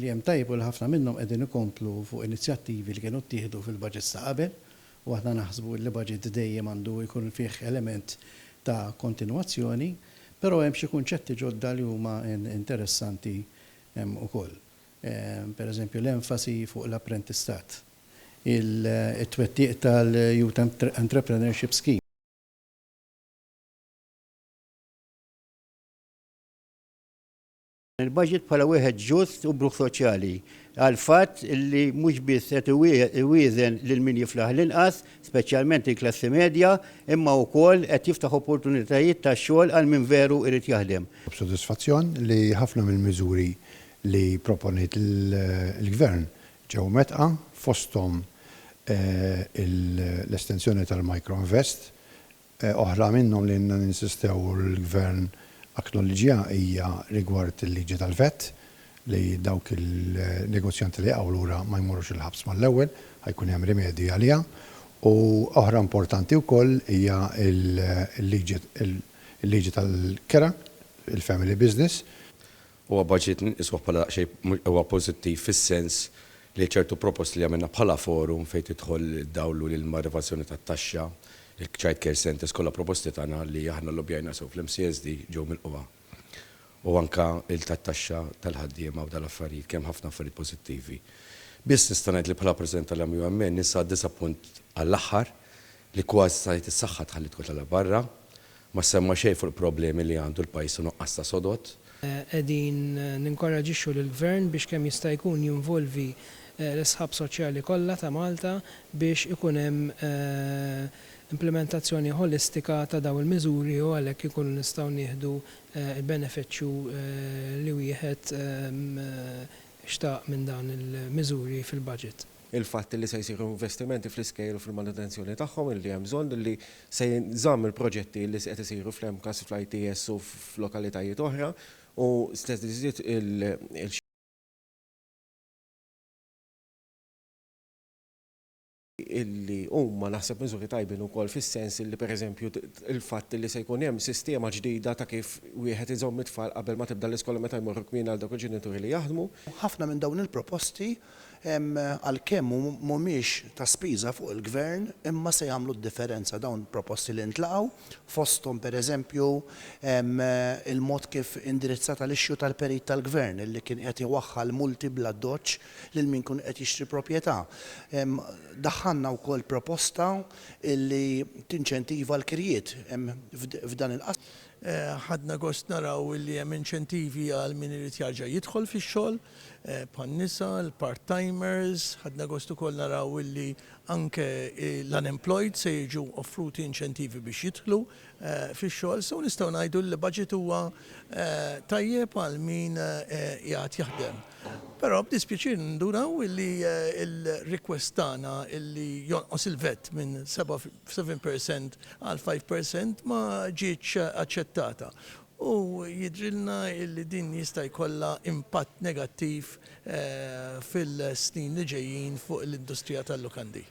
Li hemm tajbu li ħafna minnhom qegħdin ikomplu fuq inizjattivi li kienu ttieħdu fil-budget ta' qabel u aħna naħsbu li budget dejjem għandu jkun fih element ta' kontinwazzjoni, però hemm xi kunċetti ġodda li huma interessanti hemm ukoll. Pereżempju l-enfasi fuq l-apprentistat, it-twettiq tal-Youth Entrepreneurship Scheme. Il-budget bħala wieħed ġust u bruħ soċjali għal fatt li mhux biss qed iwieżen lil min jiflaħ l-inqas, speċjalment il-klassi medja, imma wkoll qed jiftaħ opportunitajiet ta' xogħol għal min veru irid jaħdem. B'sodisfazzjon li ħafna mill-miżuri li proponiet il-Gvern ġew metqa fosthom l-estensjoni tal-Microinvest, oħra minnhom li ninsistew l-Gvern aknoloġija hija rigward il-liġi tal-vet li dawk il-negozjanti li lura ma jmorrux il-ħabs mal-ewwel, ħajkun hemm rimedji għaliha. U oħra importanti wkoll hija il-liġi tal-kera, il-family business. Huwa budget niswa bħala xejn huwa pożittiv fis-sens li ċertu proposti li għamilna bħala forum fejn tidħol dawlu lil marrivazzjoni tat-taxxa, il-child care centers kollha proposti tagħna li aħna lobbjajna sew fl-MCSD ġew milquha. U anke il-tat-taxxa tal-ħaddiema u tal-affarijiet kemm ħafna affarijiet pożittivi. Biss nista' ngħid li bħala President tal-MUMN nisa disappunt għall-aħħar li kważi sa is-saħħa tħalli tkollha barra, ma semma xejn fuq il-problemi li għandu l-pajjiż u noqqas ta' sodod. Qegħdin ninkoraġixxu lill-Gvern biex kemm jista' jkun jinvolvi l-isħab soċjali kollha ta' Malta biex ikun hemm implementazzjoni holistika ta' daw il-miżuri u għalhekk ikunu nistgħu nieħdu il-benefiċċju li wieħed xtaq minn dan il-miżuri fil-budget. Il-fatt li se jsiru investimenti fl-iskejl u fil-manutenzjoni tagħhom li hemm bżonn li se jinżamm il-proġetti li se qed isiru fl-MKAS fl-ITS u f'lokalitajiet oħra u stess iżid illi huma naħseb miżuri tajbin ukoll fis-sens li pereżempju il-fatt li se jkun hemm sistema ġdida ta' kif wieħed iżomm it-tfal qabel ma tibda l-iskola meta jmorru kmien għal dawk il-ġenituri li jaħdmu. Ħafna minn dawn il-proposti għalkemm mhumiex ta' spiża fuq il-Gvern imma se jagħmlu d-differenza dawn proposti li ntlaqgħu fosthom pereżempju il-mod kif indirizzata l-ixxu tal-perit tal-Gvern illi kien qed iwaħħal multi bla doċċ lil min kun qed jixtri proprjetà. Daħħalna wkoll proposta illi tinċentiva l-kirjiet f'dan il-qasam. Ħadna gost naraw li hemm inċentivi għal min irid jarġa' jidħol fix-xogħol, bħan-nisa, l-part-timers, ħadna gost ukoll naraw li anke l-unemployed se jiġu offruti inċentivi biex jidħlu fix-xogħol, so nistgħu ngħidu li l-budget huwa tajjeb għal min qiegħed jaħdem. Però b'dispjaċir nduraw li il-request tagħna illi jonqos il-vet minn 7% għal 5% ma ġietx aċċettata. U jidrilna li din jista' jkollha impatt negattiv fil-snin li ġejjin fuq l-industrija tal-lukandi.